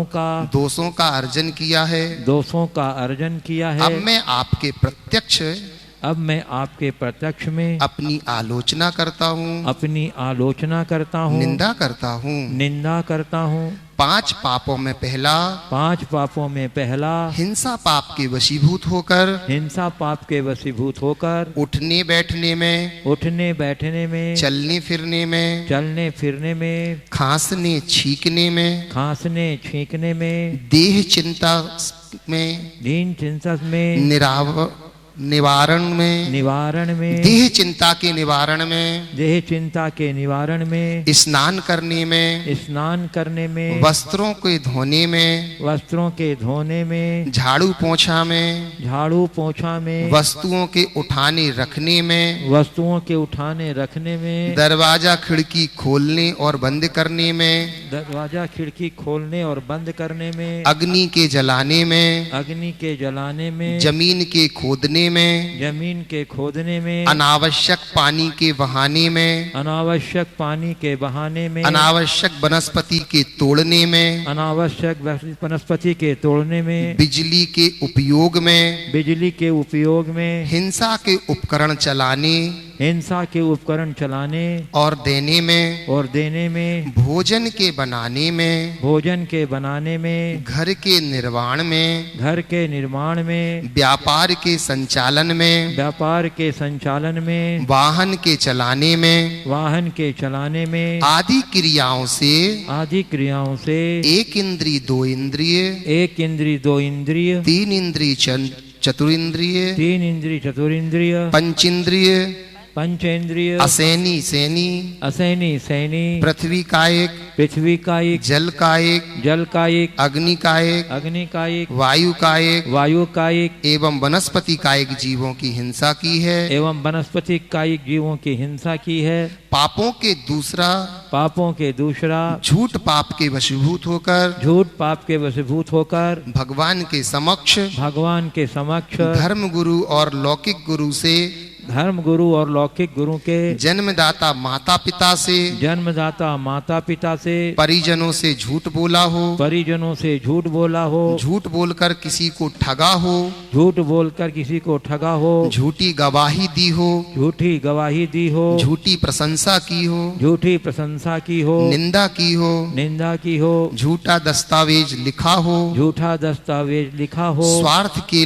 का, दोषों का अर्जन किया है। दोषों का अर्जन किया है। अब मैं आपके प्रत्यक्ष में अपनी आलोचना करता हूँ, अपनी आलोचना करता हूँ, निंदा करता हूँ, निंदा करता हूँ। 5 पापों में पहला हिंसा पाप के वशीभूत होकर, हिंसा पाप के वशीभूत होकर, उठने बैठने में, चलने फिरने में, खांसने छींकने में, देह चिंता में, निवारण में, देह चिंता के निवारण में, स्नान करने में, वस्त्रों के धोने में, झाड़ू पोंछा में, वस्तुओं के उठाने रखने में, दरवाजा खिड़की खोलने और बंद करने में, अग्नि के जलाने में, जमीन के खोदने खोदने में, जमीन के खोदने में, अनावश्यक पानी के बहाने में, अनावश्यक पानी के बहाने में, अनावश्यक वनस्पति के तोड़ने में, अनावश्यक वनस्पति के तोड़ने में, बिजली के उपयोग में, बिजली के उपयोग में, हिंसा के उपकरण चलाने हिंसा के उपकरण चलाने और देने में, भोजन के बनाने में, भोजन के बनाने में, घर के निर्माण में, घर के निर्माण में, व्यापार के संचालन में, व्यापार के संचालन में, वाहन के चलाने में, वाहन के चलाने में, आदि क्रियाओं से एक इंद्रिय दो इंद्रिय, एक इंद्रिय दो इंद्रिय, तीन इंद्रिय चतुरिंद्रिय, तीन इंद्रिय चतुरिंद्रिय, पंचेंद्रिय, पंचेंद्रिय, असैनी सैनी, असैनी सैनी, पृथ्वी का एक, पृथ्वी का एक, जल का एक, जल का एक, अग्नि का एक, अग्नि का एक, वायु का एक, वायु का एक, एवं वनस्पति का एक जीवों की हिंसा की है, एवं वनस्पति का एक जीवों की हिंसा की है। पापों के दूसरा, पापों के दूसरा, झूठ पाप के वशीभूत होकर, झूठ पाप के वशीभूत होकर, भगवान के समक्ष, भगवान के समक्ष, धर्म गुरु और लौकिक गुरु से, धर्म गुरु और लौकिक गुरु के, जन्मदाता माता पिता से, जन्मदाता माता पिता से, परिजनों से झूठ बोला हो, परिजनों से झूठ बोला हो, झूठ बोलकर किसी को ठगा हो, झूठ बोलकर किसी को ठगा हो, झूठी गवाही दी हो, झूठी गवाही दी हो, झूठी प्रशंसा की हो, झूठी प्रशंसा की हो, निंदा की हो, निंदा की हो, झूठा दस्तावेज लिखा हो, झूठा दस्तावेज लिखा हो, स्वार्थ के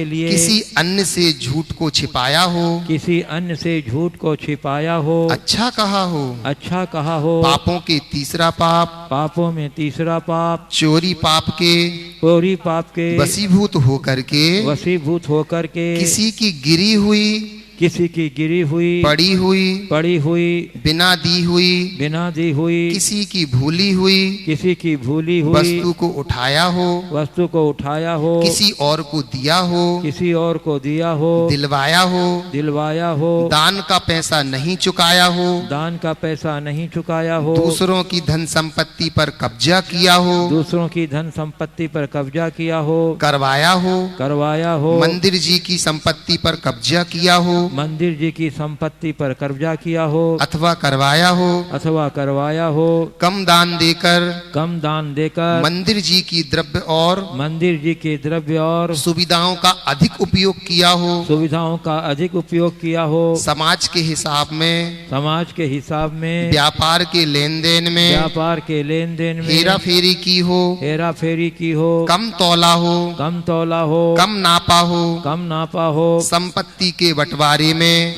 लिए किसी अन्य से झूठ को छिपाया हो, किसी अन्य से झूठ को छिपाया हो, अच्छा कहा हो, अच्छा कहा हो, पापों के तीसरा पाप, पापों में तीसरा पाप, चोरी पाप के वशीभूत होकर के किसी की गिरी हुई, पड़ी हुई, बिना दी हुई, किसी की भूली हुई, वस्तु को उठाया हो, किसी और को दिया हो, दिलवाया हो, दान का पैसा नहीं चुकाया हो, दूसरों की धन संपत्ति पर कब्जा किया हो, करवाया हो, मंदिर जी की संपत्ति पर कब्जा किया हो, मंदिर जी की संपत्ति पर कब्जा किया हो, अथवा करवाया हो, कम दान देकर मंदिर जी की द्रव्य और सुविधाओं का अधिक उपयोग किया हो, समाज के हिसाब में व्यापार के लेन देन में हेरा फेरी की हो, कम तौला हो, कम नापा हो, संपत्ति के बंटवारे में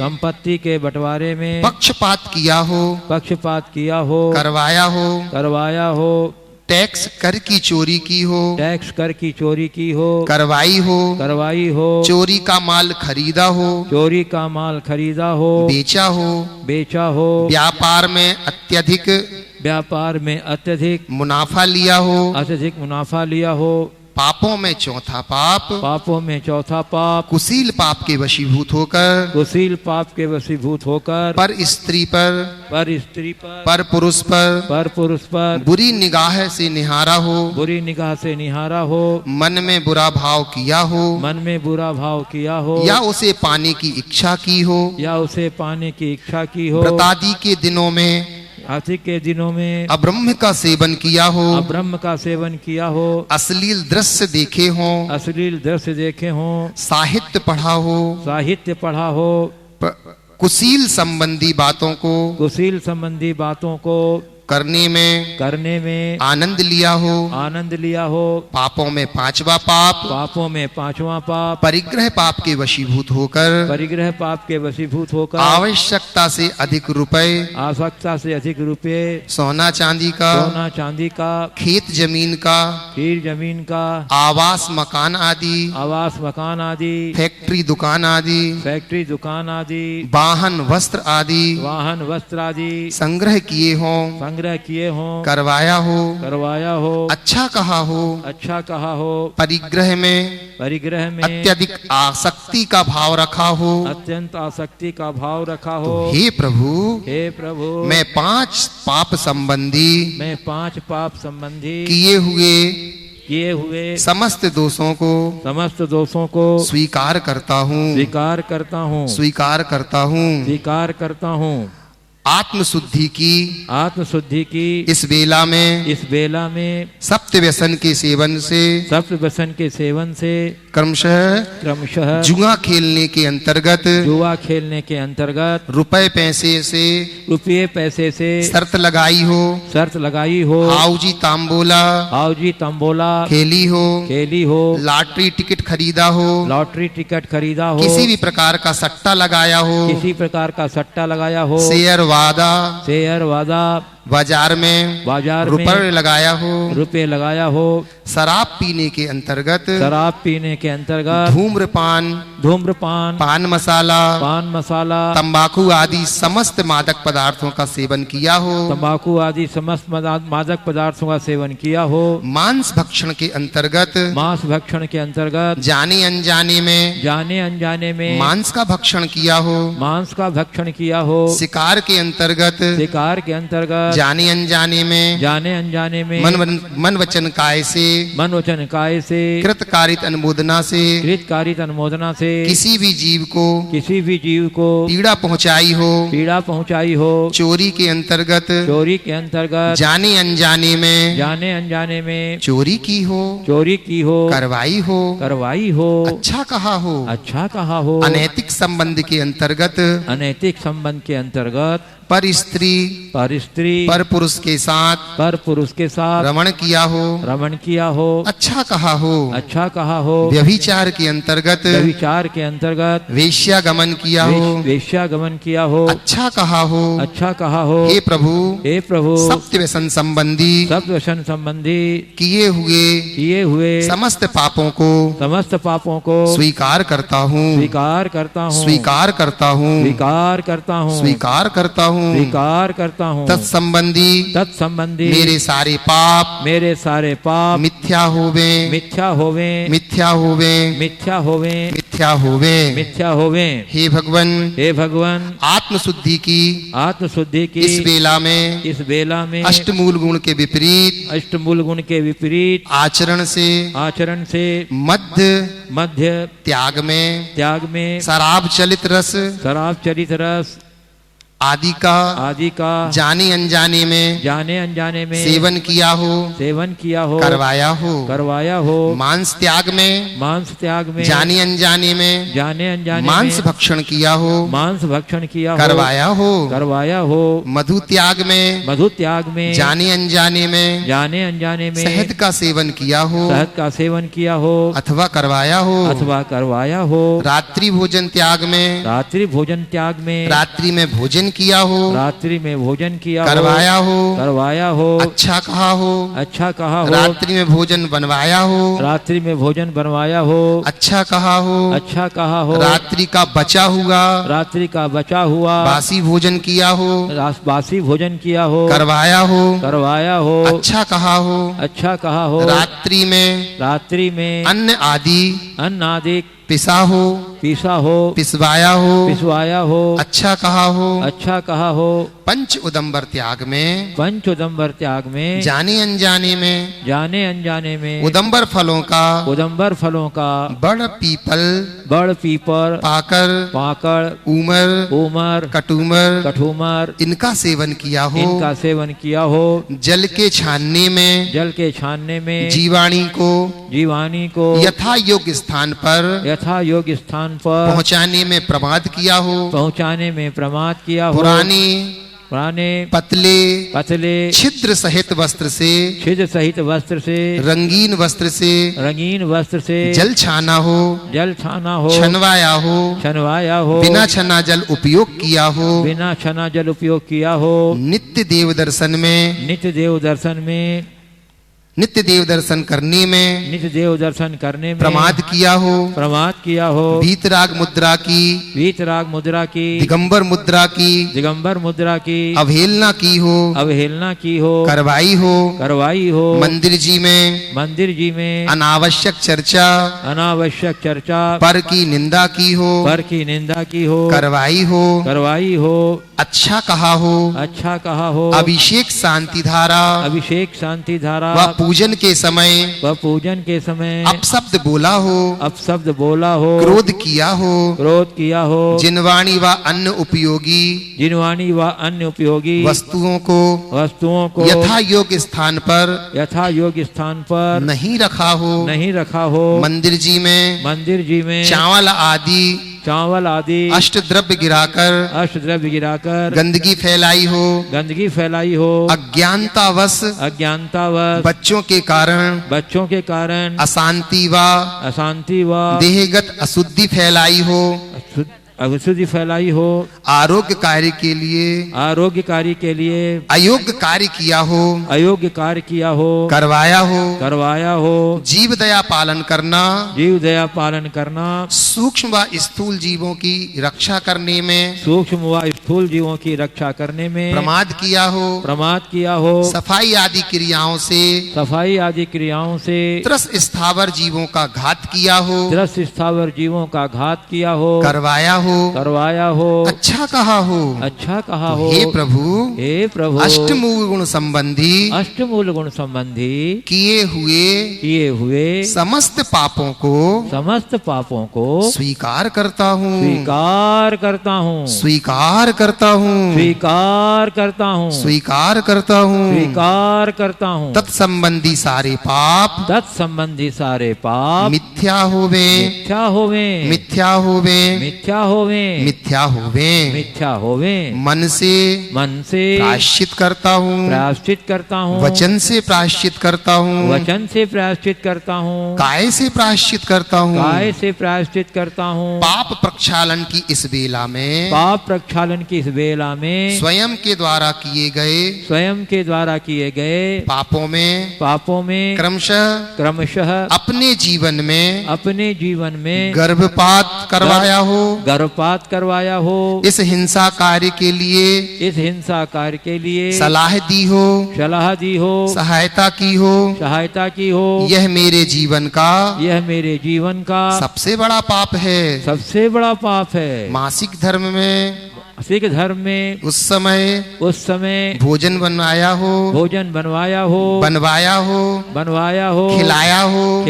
पक्षपात किया हो, करवाया हो, टैक्स कर की चोरी की हो, करवाई हो, चोरी का माल खरीदा हो, बेचा हो, व्यापार में अत्यधिक मुनाफा लिया हो, पापों में चौथा पाप, कुशील पाप के वशीभूत होकर, पर स्त्री पर, पर पुरुष पर, बुरी निगाह से निहारा हो, मन में बुरा भाव किया हो, या उसे पाने की इच्छा की हो, व्रतादि के दिनों में अब्रह्म का सेवन किया हो, अश्लील दृश्य देखे हो, साहित्य पढ़ा हो, कुशील संबंधी बातों को करने में आनंद लिया हो, पापों में पांचवा पाप, परिग्रह पाप के वशीभूत होकर, आवश्यकता से अधिक रुपए, सोना चांदी का, खेत जमीन का, आवास मकान आदि, फैक्ट्री दुकान आदि, वाहन वस्त्र आदि संग्रह किए हों, करवाया हो, अच्छा कहा हो, परिग्रह में अत्यधिक आसक्ति का भाव रखा हो, हे प्रभु मैं 5 पाप संबंधी किए किए हुए समस्त दोषों को स्वीकार करता हूँ, स्वीकार करता हूँ, स्वीकार करता हूँ। स्वीकार करता हूँ। आत्मशुद्धि की इस बेला में सप्त व्यसन के सेवन से क्रमशः जुआ खेलने के अंतर्गत रुपए पैसे से शर्त लगाई हो, हाउजी तांबोला खेली हो, लॉटरी टिकट खरीदा हो, किसी भी प्रकार का सट्टा लगाया हो, शेयर वादा बाजार में रुपए लगाया हो, शराब पीने के अंतर्गत धूम्रपान पान मसाला तंबाकू आदि समस्त मादक पदार्थों का सेवन किया हो, मांस भक्षण के अंतर्गत जाने अनजाने में मांस का भक्षण किया हो, शिकार के अंतर्गत जाने अनजाने में मन वचन काय से कृतकारित अनुमोदना से किसी भी जीव को पीड़ा पहुंचाई हो, चोरी के अंतर्गत जाने अनजाने में चोरी की हो, करवाई हो, अच्छा कहा हो, अनैतिक संबंध के अंतर्गत पर स्त्री पर पुरुष के साथ रमण किया हो, अच्छा कहा हो, व्यभिचार के अंतर्गत वेश्यागमन किया हो, अच्छा कहा हो, हे प्रभु सप्त व्यसन संबंधी किए हुए समस्त पापों को स्वीकार करता हूँ, तत्संबंधी मेरे सारे पाप मिथ्या होवे। हे भगवन आत्मशुद्धि की इस बेला में अष्टमूल गुण के विपरीत आचरण से मध्य त्याग में शराब चलित रस आदि का जाने अनजाने में सेवन किया हो, करवाया हो, मांस त्याग में जाने अनजाने में मांस भक्षण किया हो, करवाया हो, मधु त्याग में जाने अनजाने में शहद का सेवन किया हो, अथवा करवाया हो, रात्रि भोजन त्याग में रात्रि में भोजन किया हो, करवाया हो, अच्छा कहा हो, रात्रि में भोजन बनवाया हो, अच्छा कहा हो, रात्रि का बचा हुआ बासी भोजन किया हो, करवाया हो, अच्छा कहा हो, रात्रि में अन्न आदि पिसा हो, पिसवाया हो, अच्छा कहा हो, पंच उदंबर त्याग में जाने अनजाने में उदंबर फलों का बड़ पीपल पाकड़ ऊमर कटूमर इनका सेवन किया हो, जल के छानने में जीवाणी को यथा योग्य स्थान पर पहुंचाने में प्रमाद किया हो, पुराने पतले छिद्र सहित वस्त्र से रंगीन वस्त्र से जल छाना हो, छनवाया हो, बिना छना जल उपयोग किया हो, नित्य देव दर्शन में नित्य देव दर्शन करने में प्रमाद किया हो, वीतराग मुद्रा की दिगंबर मुद्रा की अवहेलना की हो, करवाई हो, मंदिर जी में अनावश्यक चर्चा पर की निंदा की हो, करवाई हो, अच्छा कहा हो, अभिषेक शांति धारा पूजन के समय अपशब्द बोला हो, क्रोध किया हो, जिनवाणी व अन्य उपयोगी वस्तुओं को यथा योग्य स्थान पर नहीं रखा हो, मंदिर जी में चावल आदि अष्टद्रव्य गिराकर गंदगी फैलाई हो, अज्ञानतावश बच्चों के कारण अशांति व देहगत अशुद्धि फैलाई हो, आरोग्य कार्य के लिए अयोग्य कार्य किया हो, करवाया हो, जीव दया पालन करना सूक्ष्म व स्थूल जीवों की रक्षा करने में प्रमाद किया हो, सफाई आदि क्रियाओं से त्रस स्थावर जीवों का घात किया हो, करवाया हो, अच्छा कहा हो, हे प्रभु अष्टमूल गुण संबंधी किए हुए समस्त पापों को स्वीकार करता हूँ, तत्संबंधी सारे पाप मिथ्या होवे, मन से प्रायश्चित करता हूँ, वचन से प्रायश्चित करता हूँ, काय से प्रायश्चित करता हूँ, पाप प्रक्षालन की इस बेला में स्वयं के द्वारा किए गए पापों में क्रमशः अपने जीवन में गर्भपात करवाया हो, इस हिंसा कार्य के लिए सलाह दी हो, सहायता की हो, यह मेरे जीवन का सबसे बड़ा पाप है। मासिक धर्म में उस समय भोजन बनवाया हो, खिलाया हो,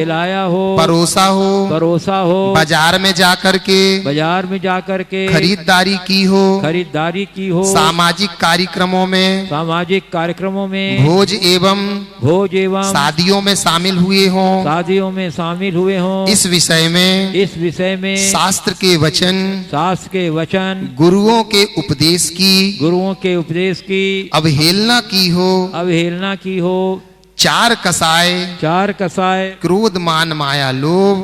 परोसा हो, बाजार में जाकर के खरीदारी की हो, सामाजिक कार्यक्रमों में भोज एवं शादियों में शामिल हुए हों, इस विषय में शास्त्र के वचन गुरुओं के उपदेश की अवहेलना की हो, चार कसाय क्रोध मान माया लोभ,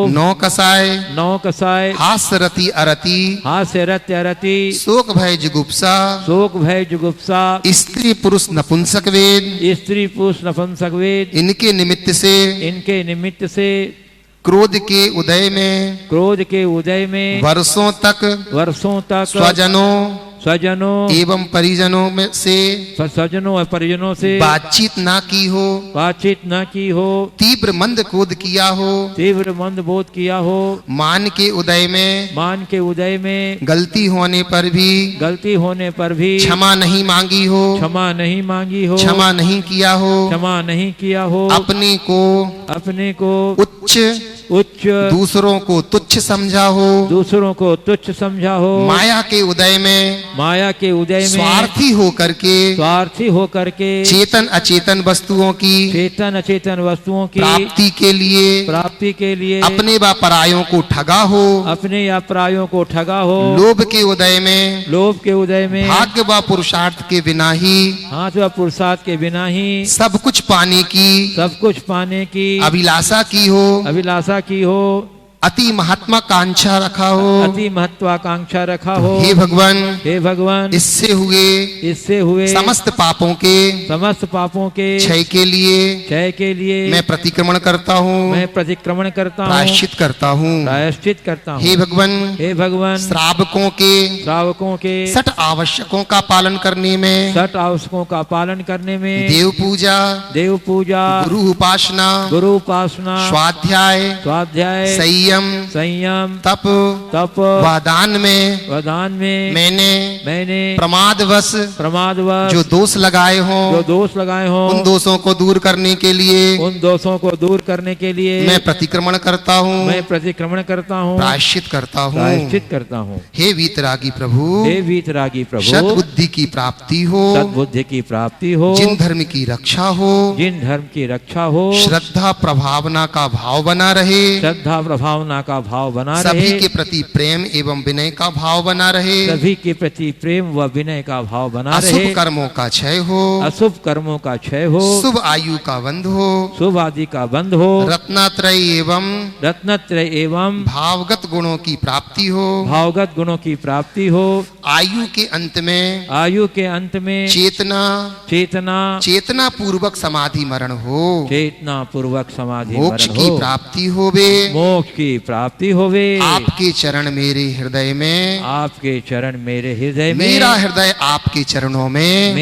नौ कसाय हास्य रति अरति, शोक भय जुगुप्सा, स्त्री पुरुष नपुंसक वेद, इनके निमित्त से क्रोध के उदय में वर्षों तक स्वजनों एवं परिजनों से बातचीत ना की हो, तीव्र मंद क्रोध किया हो, मान के उदय में गलती होने पर भी क्षमा नहीं मांगी हो, क्षमा नहीं किया हो, अपने को उच्च दूसरों को तुच्छ समझा हो, माया के उदय में स्वार्थी होकर के चेतन अचेतन वस्तुओं की प्राप्ति के लिए अपने व परायों को ठगा हो, लोभ के उदय में भाग्य व पुरुषार्थ के बिना ही सब कुछ पाने की अभिलाषा की हो, अति महत्वाकांक्षा रखा हो, हे भगवान इससे हुए समस्त पापों के क्षय के लिए मैं प्रतिक्रमण करता हूँ, प्रायश्चित करता हूँ, हे भगवान श्रावकों के सठ आवश्यकों का पालन करने में देव पूजा गुरु उपासना स्वाध्याय संयम तप तप व दान में मैंने प्रमादवश जो दोष लगाए हों उन दोषों को दूर करने के लिए मैं प्रतिक्रमण करता हूँ प्रायश्चित करता हूँ। हे वीतरागी प्रभु सद्बुद्धि की प्राप्ति हो जिन धर्म की रक्षा हो श्रद्धा प्रभावना का भाव बना रहे सभी के प्रति प्रेम एवं विनय का भाव बना रहे अशुभ कर्मों का क्षय हो शुभ आयु का बंध हो रत्नात्रय एवं भावगत गुणों की प्राप्ति हो आयु के अंत में चेतना पूर्वक समाधि मरण हो मोक्ष की प्राप्ति होवे आपके चरण मेरे हृदय में मेरा हृदय आपके चरणों में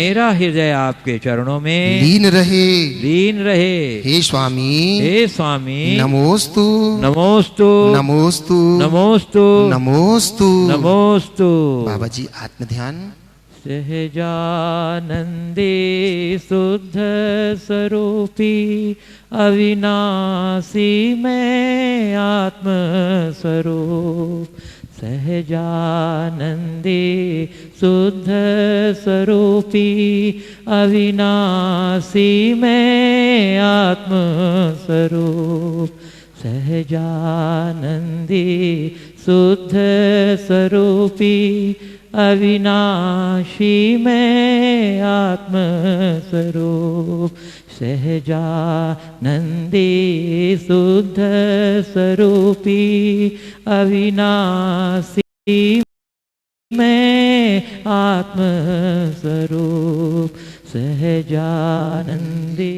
लीन रहे हे स्वामी नमोस्तु बाबा जी आत्म ध्यान। सहजानंदे शुद्ध स्वरूपी अविनाशी मैं आत्म स्वरूप सहजानंदे शुद्ध स्वरूपी अविनाशी मैं आत्म स्वरूप सहजानंदे शुद्ध स्वरूपी अविनाशी मैं आत्म स्वरूप सहजानंदे शुद्ध स्वरूपी अविनाशी मैं आत्म स्वरूप सहजानंदे